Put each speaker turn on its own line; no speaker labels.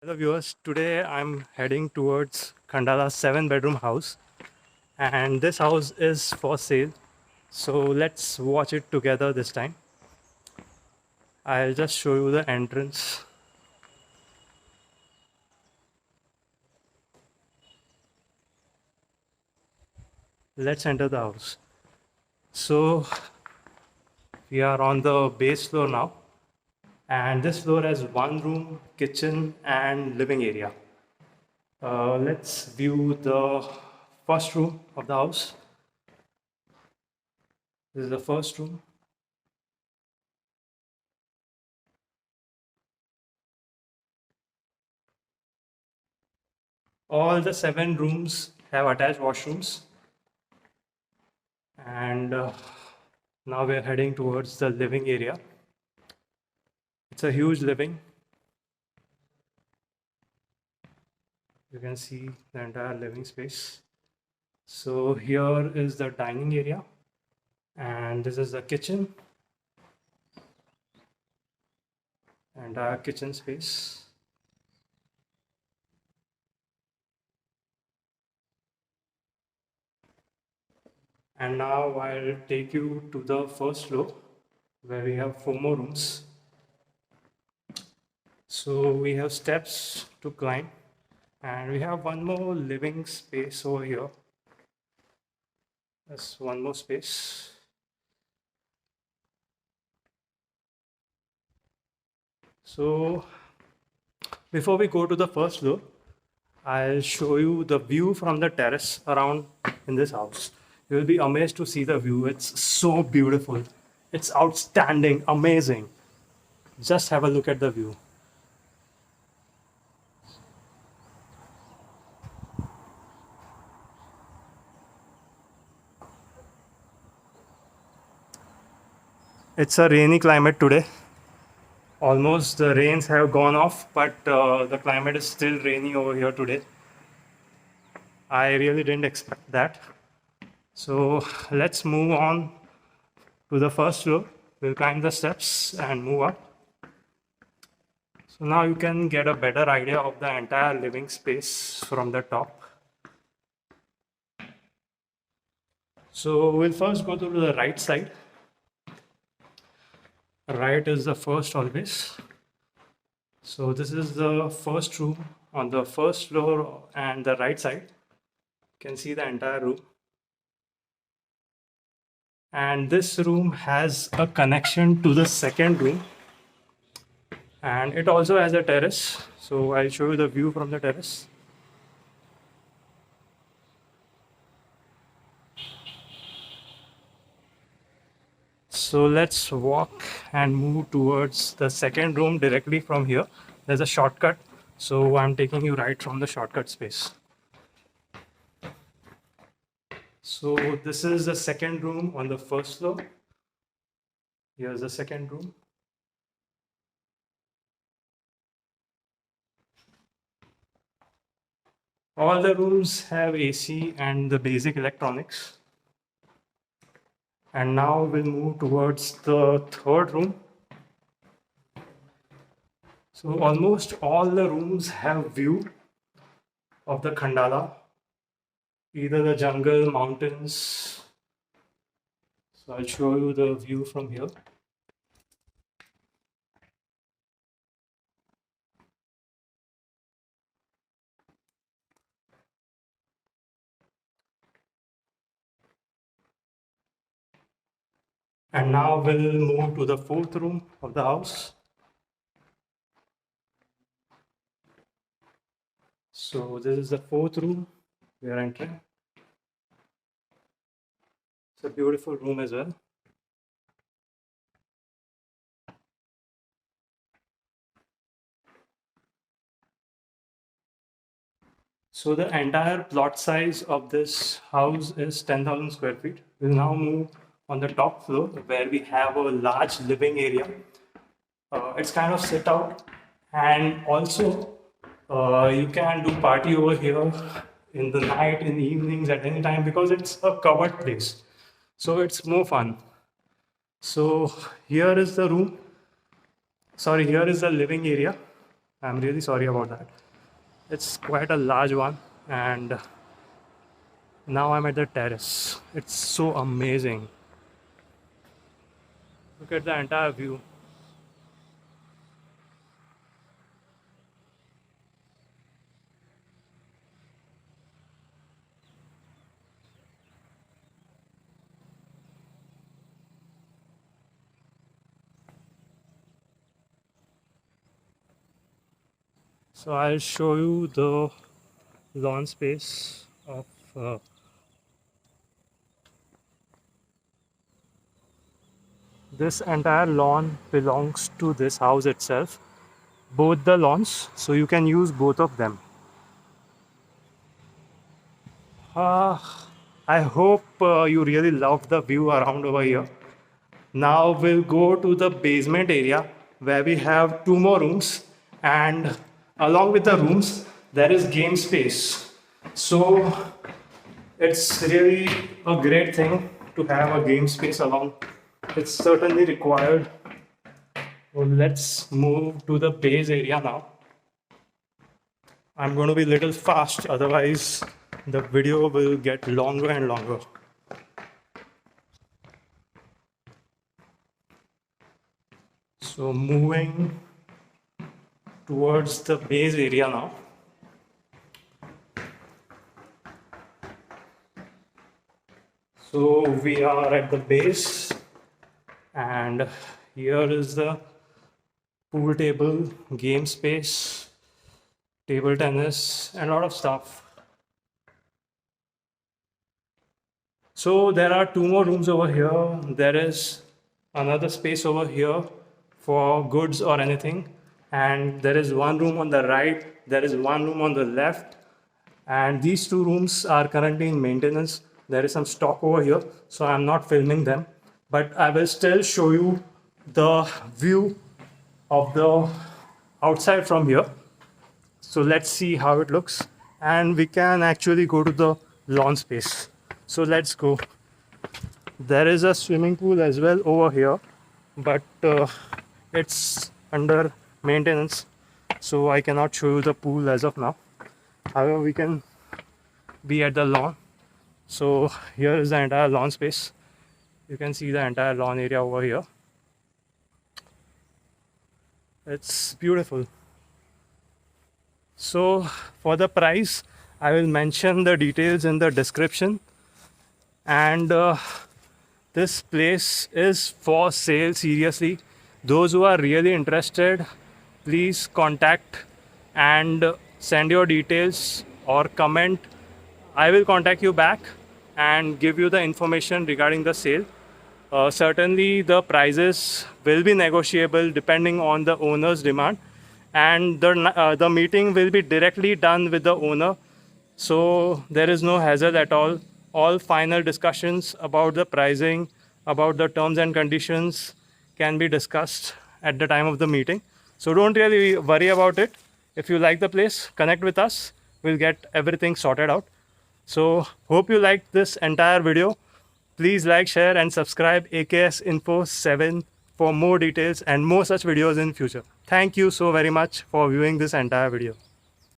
Hello viewers, today I'm heading towards Khandala's 7 bedroom house and this house is for sale. So let's watch it together this time. I'll just show you the entrance. Let's enter the house. So we are on the base floor now and this floor has one room, kitchen and living area. Let's view the first room of the house. This is the first room. All the 7 rooms have attached washrooms, and now we're heading towards the living area. It's a huge living. You can see the entire living space. So here is the dining area, and this is the kitchen, entire kitchen space. And now I'll take you to the first floor where we have 4 more rooms. So we have steps to climb, and we have one more living space over here. There's one more space. So before we go to the first floor, I'll show you the view from the terrace around in this house. You will be amazed to see the view. It's so beautiful. It's outstanding, amazing. Just have a look at the view. It's a rainy climate today. Almost the rains have gone off, but the climate is still rainy over here today. I really didn't expect that. So let's move on to the first floor. We'll climb the steps and move up. So now you can get a better idea of the entire living space from the top. So we'll first go to the right side. Right is the first always. So this is the first room on the first floor and the right side. You can see the entire room. And this room has a connection to the second room. And it also has a terrace. So I'll show you the view from the terrace. So let's walk and move towards the second room directly from here. There's a shortcut. So I'm taking you right from the shortcut space. So this is the second room on the first floor. Here's the second room. All the rooms have AC and the basic electronics. And now we'll move towards the third room. So almost all the rooms have view of the Khandala, either the jungle, mountains. So I'll show you the view from here. And now we'll move to the fourth room of the house. So this is the fourth room we are entering. It's a beautiful room as well. So the entire plot size of this house is 10,000 square feet. We'll now move on the top floor where we have a large living area. It's kind of sit out, and also you can do party over here in the night, in the evenings, at any time because it's a covered place. So it's more fun. So here is the room. Sorry, here is the living area. I'm really sorry about that. It's quite a large one, and now I'm at the terrace. It's so amazing. Look at the entire view. So I'll show you the lawn space of this entire lawn belongs to this house itself, both the lawns, so you can use both of them. uh, I hope you really love the view around over here. Now we'll go to the basement area where we have two more rooms, and along with the rooms there is game space. So it's really a great thing to have a game space along. It's certainly required. Well, let's move to the base area now. I'm going to be a little fast, otherwise the video will get longer and longer. So moving towards the base area now. So we are at the base, and here is the pool table, game space, table tennis, and a lot of stuff. So there are two more rooms over here. There is another space over here for goods or anything, and there is one room on the right, there is one room on the left, and these two rooms are currently in maintenance. There is some stock over here, so I'm not filming them, but I will still show you the view of the outside from here. So let's see how it looks, and we can actually go to the lawn space. So let's go. There is a swimming pool as well over here, but it's under maintenance, so I cannot show you the pool as of now. However, we can be at the lawn. So here is the entire lawn space. You can see the entire lawn area over here. It's beautiful. So for the price, I will mention the details in the description. And this place is for sale, seriously. Those who are really interested, please contact and send your details or comment. I will contact you back and give you the information regarding the sale. Certainly the prices will be negotiable depending on the owner's demand, and the meeting will be directly done with the owner, so there is no hassle at all. All final discussions about the pricing, about the terms and conditions can be discussed at the time of the meeting. So don't really worry about it. If you like the place, connect with us. We'll get everything sorted out. So hope you liked this entire video. Please like, share and subscribe AKS Info 7 for more details and more such videos in future. Thank you so very much for viewing this entire video.